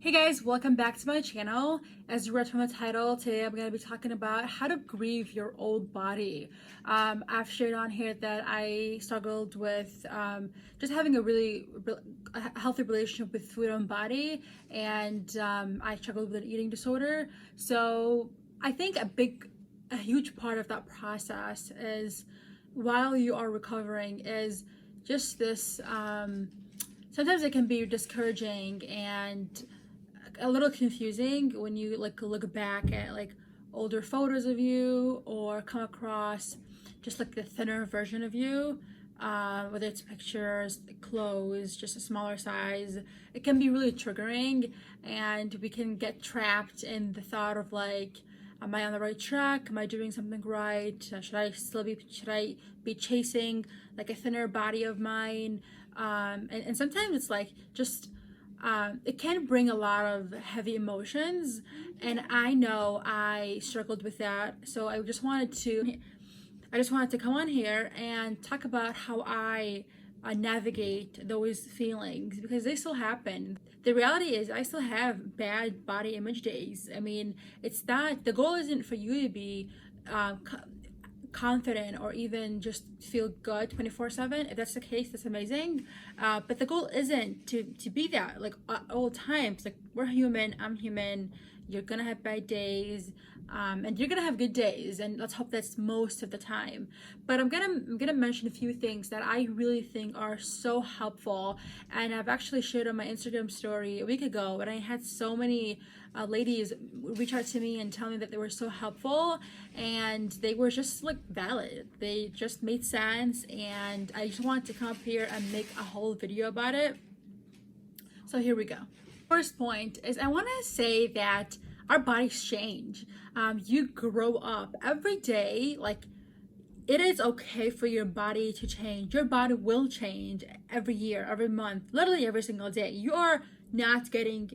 Hey guys, welcome back to my channel. As you read from the title, today I'm going to be talking about how to grieve your old body. I've shared on here that I struggled with just having a healthy relationship with food and body, and I struggled with an eating disorder. So I think a huge part of that process is, while you are recovering, is just this. Sometimes it can be discouraging and a little confusing when you look back at older photos of you, or come across just the thinner version of you, whether it's pictures, clothes, just a smaller size. It can be really triggering, and we can get trapped in the thought of am I on the right track? Am I doing something right? Should I be chasing a thinner body of mine? And sometimes it's it can bring a lot of heavy emotions, and I know I struggled with that. So I just wanted to come on here and talk about how I navigate those feelings, because they still happen. The reality is I still have bad body image days. I mean, it's not, the goal isn't for you to be confident or even just feel good 24/7. If that's the case, that's amazing, but the goal isn't to be that at all times. We're human, I'm human, you're gonna have bad days, and you're gonna have good days, and let's hope that's most of the time. But I'm gonna mention a few things that I really think are so helpful, and I've actually shared on my Instagram story a week ago, and I had so many ladies reach out to me and tell me that they were so helpful, and they were just valid. They just made sense, and I just wanted to come up here and make a whole video about it. So here we go. First point is, I want to say that our bodies change. You grow up every day. It is okay for your body to change. Your body will change every year, every month, literally every single day. You're not getting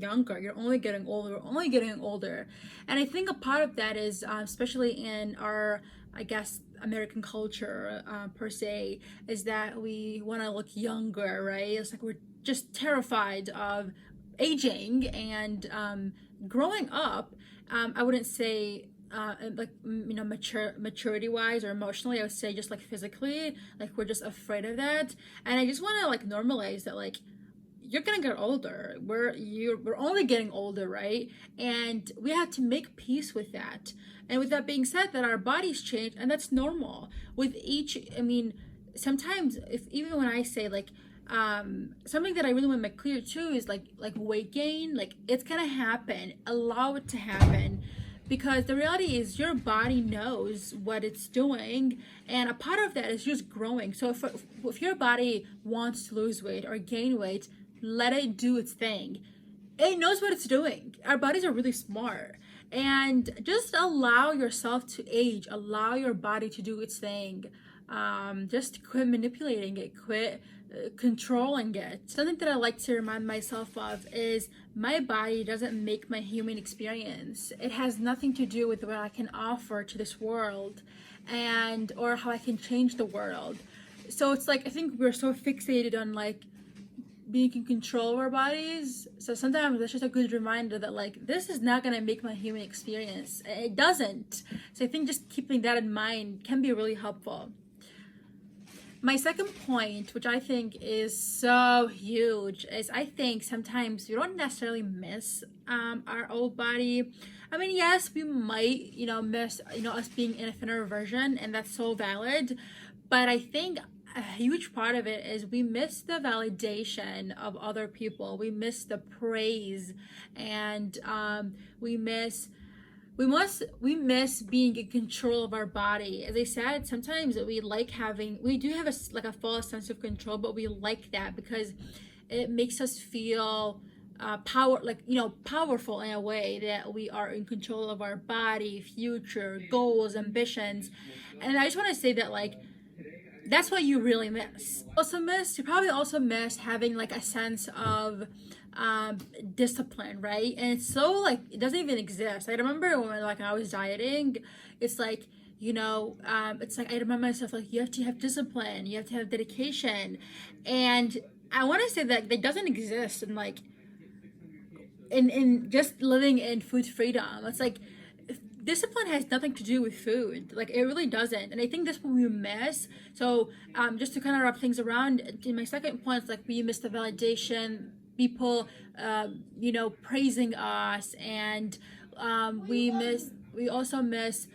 younger, you're only getting older. We're only getting older. And I think a part of that is, especially in our, I guess, American culture, per se, is that we want to look younger, right? It's we're just terrified of aging and growing up. I wouldn't say maturity wise or emotionally. I would say just physically, we're just afraid of that. And I just want to normalize that you're gonna get older. We're only getting older, right? And we have to make peace with that. And with that being said, that our bodies change, and that's normal. With each, I mean, sometimes even when I say something that I really want to make clear too is weight gain. It's gonna happen. Allow it to happen. Because the reality is your body knows what it's doing, and a part of that is just growing. So if your body wants to lose weight or gain weight, let it do its thing. It knows what it's doing. Our bodies are really smart. And just allow yourself to age. Allow your body to do its thing. Just quit manipulating it. Quit controlling it. Something that I like to remind myself of is my body doesn't make my human experience. It has nothing to do with what I can offer to this world or how I can change the world. So it's I think we're so fixated on being in control of our bodies. So sometimes it's just a good reminder that this is not gonna make my human experience. It doesn't. So I think just keeping that in mind can be really helpful. My second point, which I think is so huge, is I think sometimes we don't necessarily miss our old body. I mean, yes, we might, miss, us being in a thinner version, and that's so valid. But I think a huge part of it is we miss the validation of other people. We miss the praise, and we miss being in control of our body. As I said, sometimes we do have a false sense of control, but we like that because it makes us feel powerful in a way, that we are in control of our body, future, goals, ambitions. And I just want to say that that's what you really miss. You probably also miss having a sense of discipline, right? And it's so it doesn't even exist. I remember when I was dieting, it's I remind myself you have to have discipline, you have to have dedication, and I want to say that it doesn't exist in in just living in food freedom. It's like discipline has nothing to do with food. Like, it really doesn't. And I think that's what we miss. So just to kind of wrap things around, in my second point, it's like we miss the validation, people praising us, and we also miss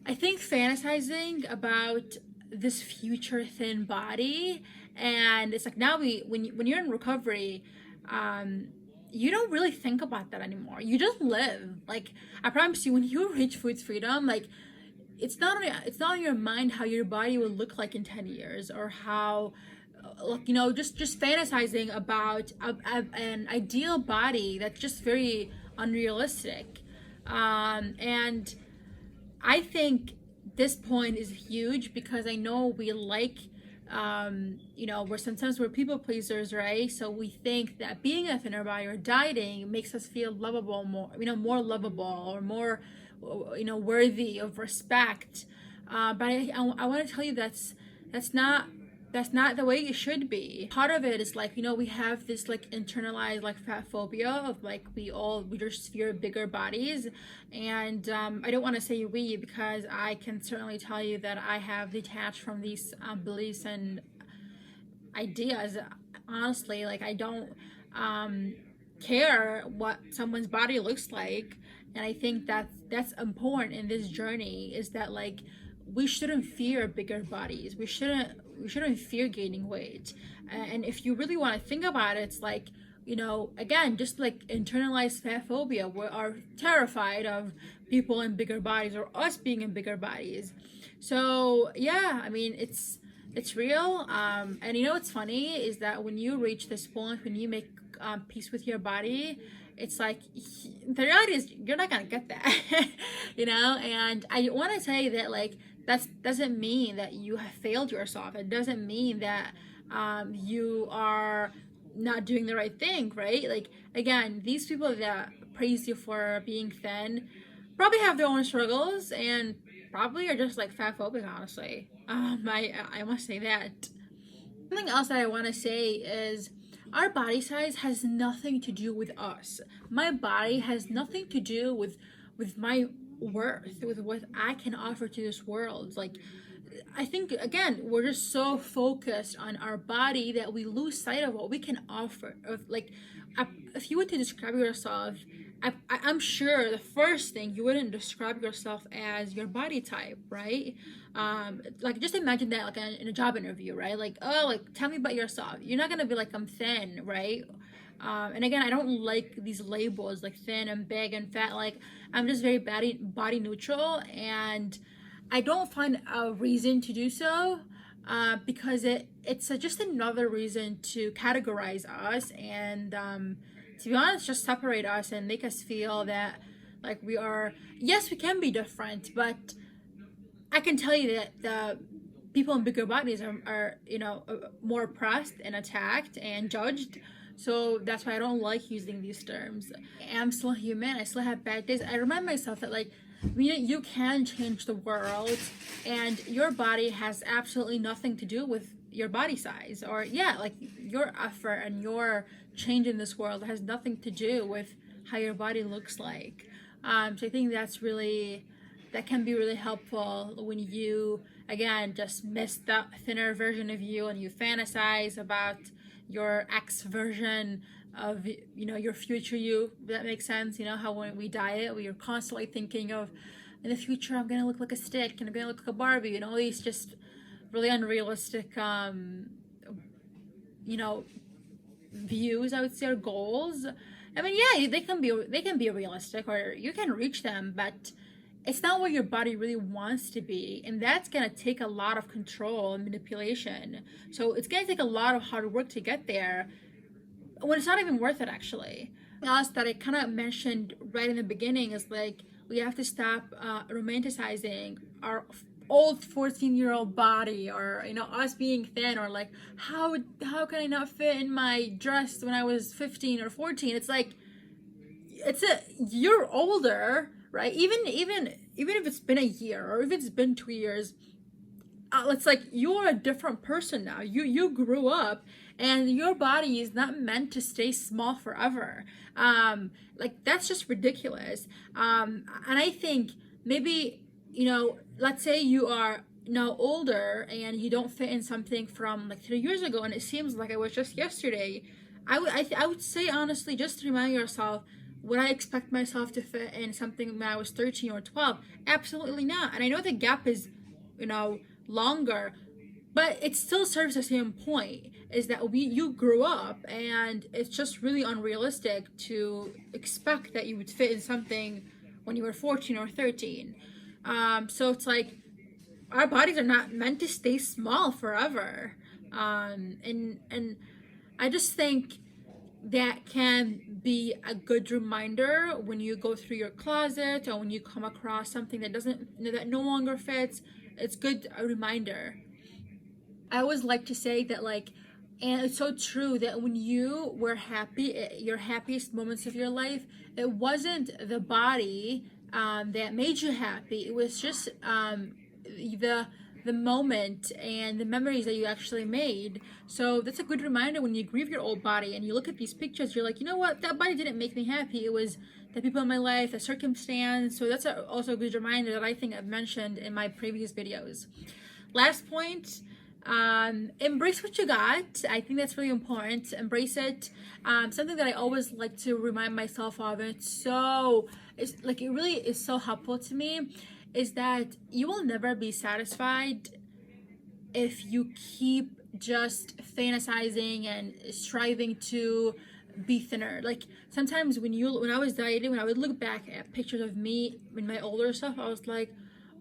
I think fantasizing about this future thin body. And it's like, now when you're in recovery, you don't really think about that anymore. You just live. Like, I promise you, when you reach food freedom, like, it's not in your mind how your body will look like in 10 years, or how just fantasizing about an ideal body that's just very unrealistic. And I think this point is huge, because I know we like we're people pleasers, right? So we think that being a thinner body or dieting makes us feel lovable, more lovable, or more worthy of respect. But I want to tell you that's not the way it should be. Part of it is like, we have this like internalized like fat phobia of like we just fear bigger bodies. And I don't want to say we, because I can certainly tell you that I have detached from these beliefs and ideas. Honestly, like, I don't care what someone's body looks like. And I think that's important in this journey, is that like, we shouldn't fear bigger bodies. We shouldn't fear gaining weight. And if you really want to think about it, it's like, again, just like internalized fat phobia. We are terrified of people in bigger bodies, or us being in bigger bodies. So yeah, I mean, it's real. And what's funny is that when you reach this point, when you make peace with your body, it's like, the reality is you're not gonna get that. And I want to say that, like, that doesn't mean that you have failed yourself. It doesn't mean that you are not doing the right thing, right? Like, again, these people that praise you for being thin probably have their own struggles, and probably are just like fat phobic, honestly. I must say that. Something else that I want to say is, our body size has nothing to do with us. My body has nothing to do with my worth, with what I can offer to this world. Like, I think, again, we're just so focused on our body that we lose sight of what we can offer. Like, if you were to describe yourself, I'm sure the first thing, you wouldn't describe yourself as your body type, right? Like, just imagine that, like, in a job interview, right? Like, oh, like, tell me about yourself. You're not gonna be like, I'm thin, right? And again, I don't like these labels like thin and big and fat. Like, I'm just very body neutral, and I don't find a reason to do so, because it's just another reason to categorize us, and to be honest, just separate us and make us feel that, like, we are, yes, we can be different, but I can tell you that the people in bigger bodies are more oppressed and attacked and judged. So that's why I don't like using these terms. I'm still human. I still have bad days. I remind myself that, like, you can change the world, and your body has absolutely nothing to do with your body size, or like, your effort and your change in this world has nothing to do with how your body looks like. So I think that can be really helpful when you, again, just miss the thinner version of you, and you fantasize about your ex version of your future you. That makes sense. How when we diet, we are constantly thinking of, in the future I'm gonna look like a stick and I'm gonna look like a Barbie, and all these just really unrealistic views, I would say, or goals. I mean, yeah, they can be realistic, or you can reach them, but it's not what your body really wants to be, and that's gonna take a lot of control and manipulation. So it's gonna take a lot of hard work to get there, when it's not even worth it, actually. Else that I kind of mentioned right in the beginning is, like, we have to stop romanticizing our old 14-year-old body, or us being thin, or like, how can I not fit in my dress when I was 15 or 14? It's like, you're older, right? Even if it's been a year, or if it's been 2 years, it's like, you're a different person now. You grew up, and your body is not meant to stay small forever. Like that's just ridiculous. And I think maybe, you know, let's say you are now older and you don't fit in something from like 3 years ago, and it seems like it was just yesterday. I would say honestly, just to remind yourself, would I expect myself to fit in something when I was 13 or 12? Absolutely not. And I know the gap is, you know, longer, but it still serves the same point, is that you grew up, and it's just really unrealistic to expect that you would fit in something when you were 14 or 13. So it's like our bodies are not meant to stay small forever. And I just think that can be a good reminder when you go through your closet, or when you come across something that no longer fits. It's good, a reminder. I always like to say that, like, and it's so true, that when you were happy, your happiest moments of your life, it wasn't the body that made you happy. It was just the moment and the memories that you actually made. So that's a good reminder when you grieve your old body and you look at these pictures. You're like, you know what? That body didn't make me happy. It was the people in my life, the circumstance. So that's also a good reminder that I think I've mentioned in my previous videos. Last point. Embrace what you got. I think that's really important. Embrace it. Something that I always like to remind myself of, and it really is so helpful to me, is that you will never be satisfied if you keep just fantasizing and striving to be thinner. Like sometimes when I was dieting, when I would look back at pictures of me in my older stuff, I was like,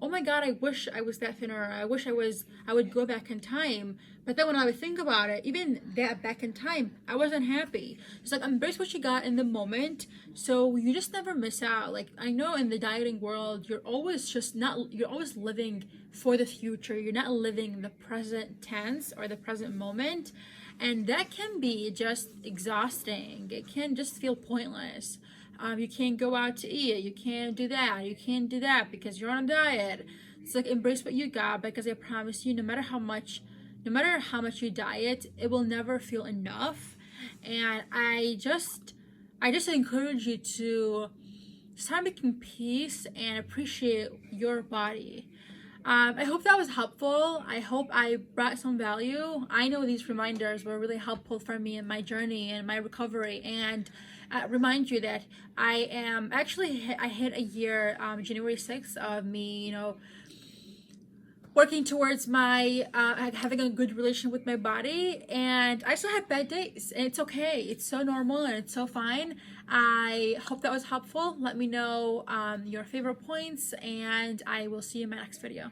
oh my God, I wish I was that thinner. I wish I would go back in time. But then when I would think about it, even that back in time, I wasn't happy. It's like, embrace what you got in the moment, so you just never miss out. Like, I know in the dieting world, you're always living for the future. You're not living the present tense or the present moment. And that can be just exhausting. It can just feel pointless. You can't go out to eat. You can't do that. You can't do that because you're on a diet. It's like, embrace what you got, because I promise you, no matter how much you diet, it will never feel enough. And I just encourage you to start making peace and appreciate your body. I hope that was helpful. I hope I brought some value. I know these reminders were really helpful for me in my journey and my recovery, and remind you that I hit a year, January 6th, of me, you know, working towards my having a good relation with my body. And I still have bad days, and it's okay. It's so normal and it's so fine. I hope that was helpful. Let me know your favorite points, and I will see you in my next video.